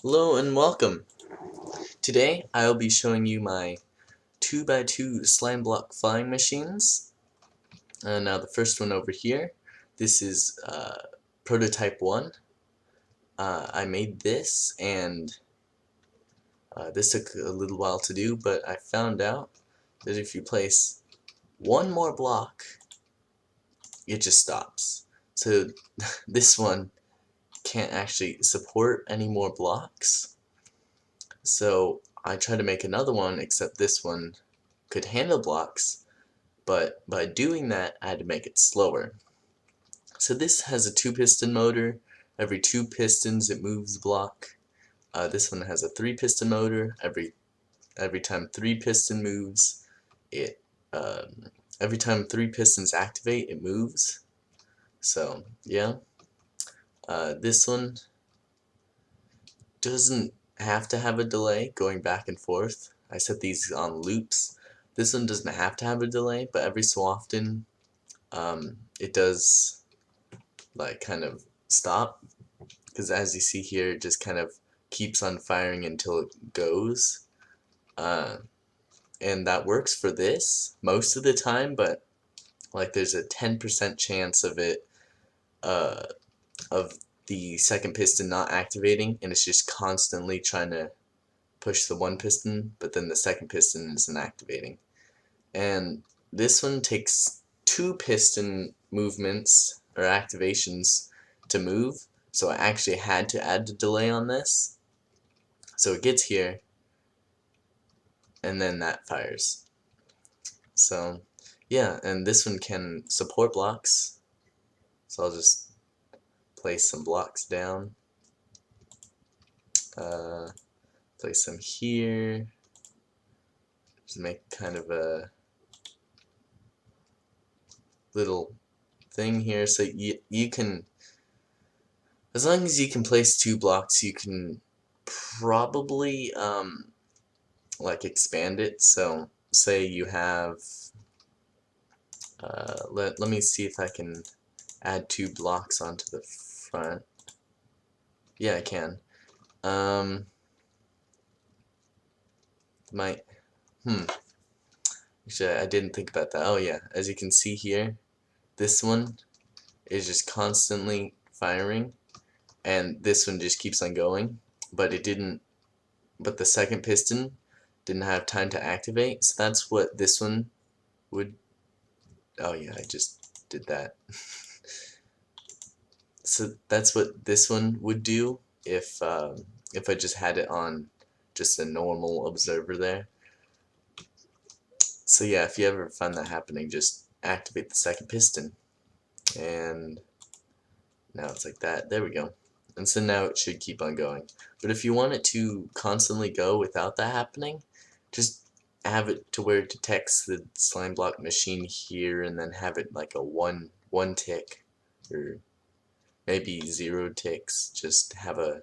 Hello and welcome. Today I will be showing you my 2x2 slime block flying machines. Now the first one over here, this is prototype 1. I made this and this took a little while to do, but I found out that if you place one more block, it just stops. So this one can't actually support any more blocks. So I tried to make another one, except this one could handle blocks, but by doing that I had to make it slower. So this has a 2-piston motor. Every 2 pistons it moves a block. This one has a 3-piston motor. Every time 3 piston moves, it every time 3 pistons activate, it moves. So yeah, this one doesn't have to have a delay going back and forth. I set these on loops. This one doesn't have to have a delay, but every so often it does like kind of stop, because as you see here, it just kind of keeps on firing until it goes. And that works for this most of the time, but like there's a 10% chance of it of the second piston not activating, and it's just constantly trying to push the one piston, but then the second piston isn't activating. And this one takes 2 piston movements or activations to move, so I actually had to add the delay on this. So it gets here, and then that fires. So yeah, and this one can support blocks, so I'll just place some blocks down, place them here, just make kind of a little thing here, so you can, as long as you can place 2 blocks, you can probably like expand it. So say you have let me see if I can add 2 blocks onto the front. Yeah, I can. Might actually, I didn't think about that. Oh yeah, as you can see here, this one is just constantly firing, and this one just keeps on going, but the second piston didn't have time to activate, so that's what this one would, oh yeah, I just did that. So that's what this one would do if I just had it on just a normal observer there. So yeah, if you ever find that happening, just activate the second piston, and now it's like that. There we go. And so now it should keep on going. But if you want it to constantly go without that happening, just have it to where it detects the slime block machine here, and then have it like a one tick, or maybe 0 ticks. Just have a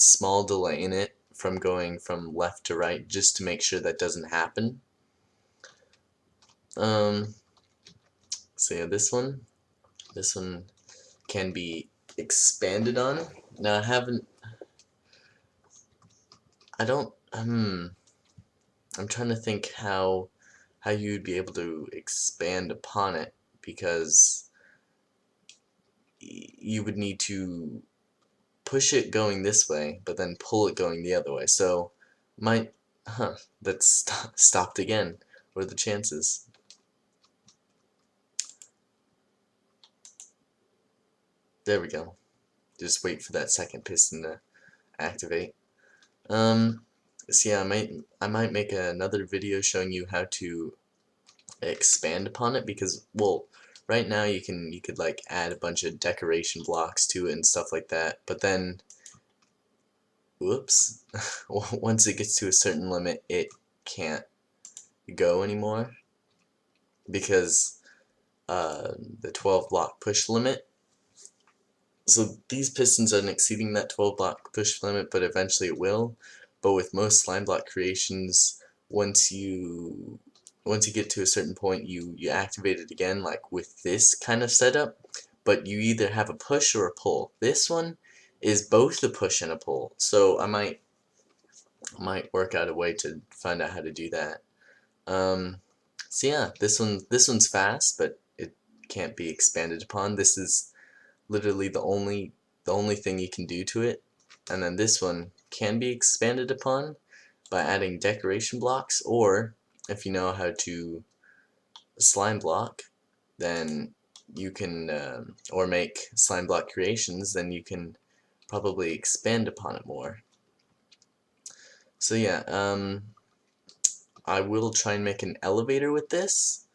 small delay in it from going from left to right, just to make sure that doesn't happen. So yeah, this one can be expanded on. Now I'm trying to think how you'd be able to expand upon it, because you would need to push it going this way, but then pull it going the other way. So that's stopped again. What are the chances? There we go. Just wait for that second piston to activate. So yeah, I might make another video showing you how to expand upon it, because, well, right now you could like add a bunch of decoration blocks to it and stuff like that, but then, whoops, once it gets to a certain limit, it can't go anymore, because the 12 block push limit. So these pistons aren't exceeding that 12 block push limit, but eventually it will. But with most slime block creations, once you get to a certain point, you activate it again, like with this kind of setup, but you either have a push or a pull. This one is both a push and a pull. So I might work out a way to find out how to do that. So yeah, this one's fast, but it can't be expanded upon. This is literally the only thing you can do to it. And then this one can be expanded upon by adding decoration blocks, or if you know how to slime block, then you can, or make slime block creations, then you can probably expand upon it more. So yeah, I will try and make an elevator with this,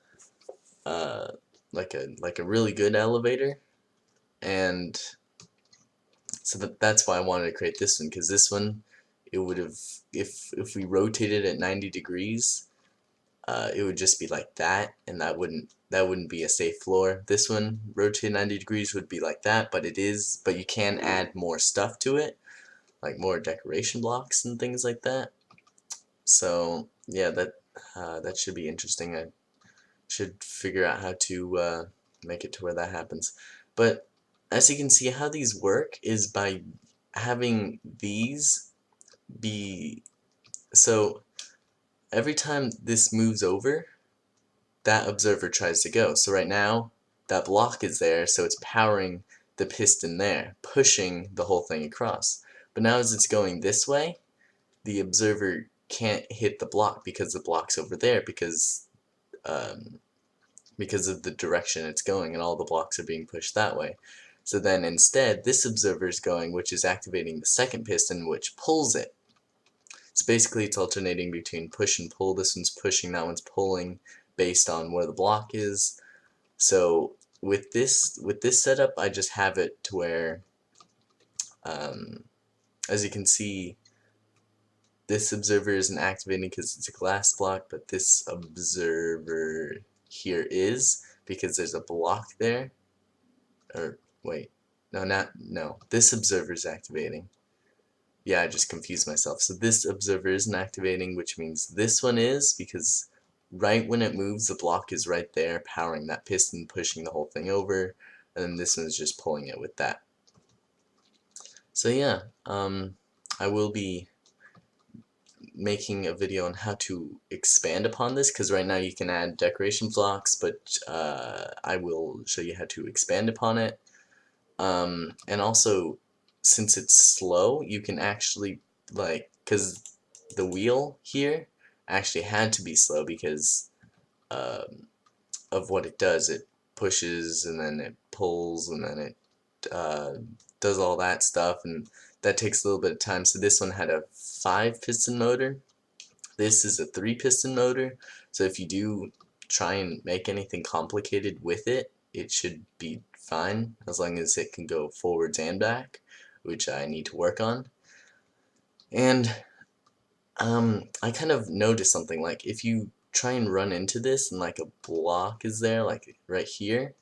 like a really good elevator, and so that's why I wanted to create this one, because this one, it would have, if we rotated it 90 degrees, it would just be like that, and that wouldn't be a safe floor. This one, rotated 90 degrees, would be like that, but you can add more stuff to it, like more decoration blocks and things like that. So yeah, that should be interesting. I should figure out how to make it to where that happens. But as you can see, how these work is by having these be, so every time this moves over, that observer tries to go. So right now, that block is there, so it's powering the piston there, pushing the whole thing across. But now as it's going this way, the observer can't hit the block because the block's over there, because of the direction it's going, and all the blocks are being pushed that way. So then instead, this observer is going, which is activating the second piston, which pulls it. So basically it's alternating between push and pull. This one's pushing, that one's pulling, based on where the block is. So with this setup, I just have it to where, as you can see, this observer isn't activating because it's a glass block, but this observer here is, because there's a block there. Or wait, no, this observer is activating. Yeah, I just confused myself. So this observer isn't activating, which means this one is, because right when it moves, the block is right there, powering that piston, pushing the whole thing over, and then this one's just pulling it with that. So yeah, I will be making a video on how to expand upon this, because right now you can add decoration blocks, but I will show you how to expand upon it. And also, since it's slow, you can actually, like, because the wheel here actually had to be slow because of what it does. It pushes, and then it pulls, and then it does all that stuff, and that takes a little bit of time. So this one had a 5-piston motor. This is a 3-piston motor. So if you do try and make anything complicated with it, it should be fine, as long as it can go forwards and back, which I need to work on. And I kind of noticed something, like if you try and run into this and like a block is there, like right here,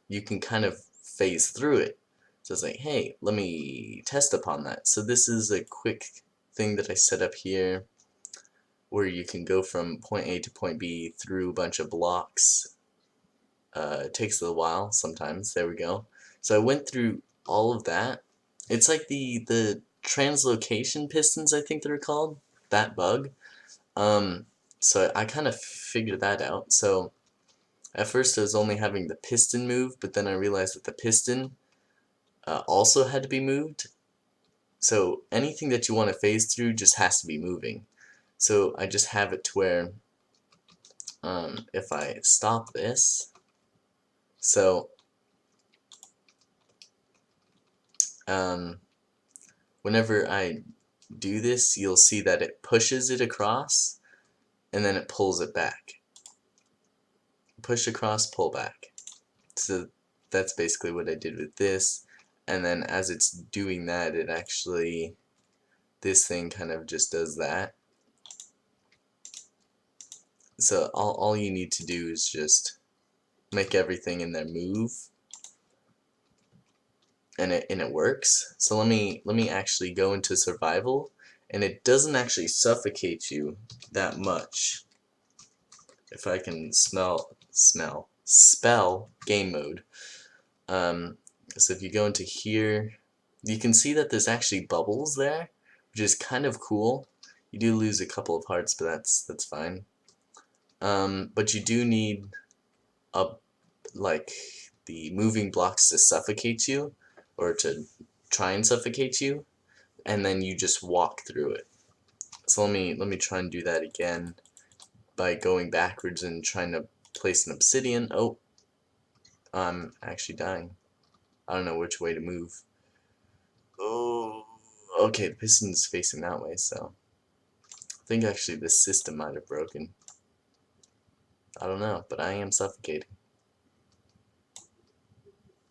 you can kind of phase through it. So it's like, hey, let me test upon that. So this is a quick thing that I set up here, where you can go from point A to point B through a bunch of blocks. It takes a little while sometimes. There we go. So I went through all of that. It's like the translocation pistons, I think they're called, that bug. So I kind of figured that out. So at first I was only having the piston move, but then I realized that the piston also had to be moved. So anything that you want to phase through just has to be moving. So I just have it to where, if I stop this, so whenever I do this, you'll see that it pushes it across, and then it pulls it back. Push across, pull back. So that's basically what I did with this. And then as it's doing that, it actually, this thing kind of just does that. So all you need to do is just make everything in there move, and it works. So let me actually go into survival, and it doesn't actually suffocate you that much. If I can spell game mode. So if you go into here, You can see that there's actually bubbles there, which is kind of cool. You do lose a couple of hearts, but that's fine. But you do need a like the moving blocks to suffocate you, or to try and suffocate you, and then you just walk through it. So let me try and do that again by going backwards and trying to place an obsidian. Oh, I'm actually dying. I don't know which way to move. Oh, okay, the piston's facing that way, so I think actually this system might have broken. I don't know, but I am suffocating.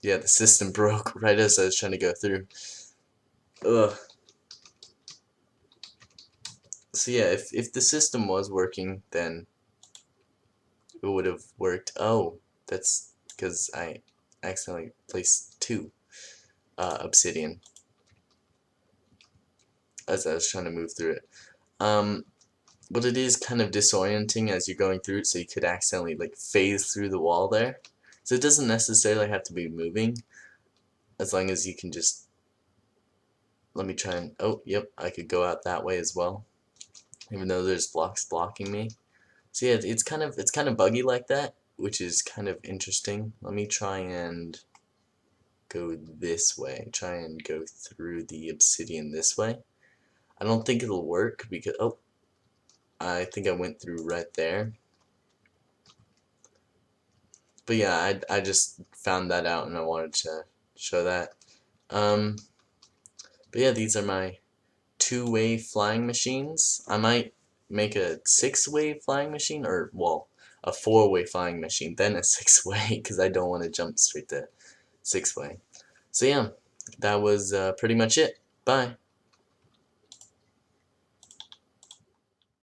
Yeah, the system broke right as I was trying to go through. Ugh. So yeah, if the system was working, then it would have worked. Oh, that's because I accidentally placed 2 obsidian as I was trying to move through it. But it is kind of disorienting as you're going through it, so you could accidentally like phase through the wall there. So it doesn't necessarily have to be moving, as long as you can just, let me try and, oh, yep, I could go out that way as well, even though there's blocks blocking me. So yeah, it's kind of buggy like that, which is kind of interesting. Let me try and go this way, try and go through the obsidian this way. I don't think it'll work because, oh, I think I went through right there. But yeah, I just found that out and I wanted to show that. But yeah, these are my 2-way flying machines. I might make a 6-way flying machine, or, well, a 4-way flying machine, then a 6-way, because I don't want to jump straight to 6-way. So yeah, that was pretty much it. Bye.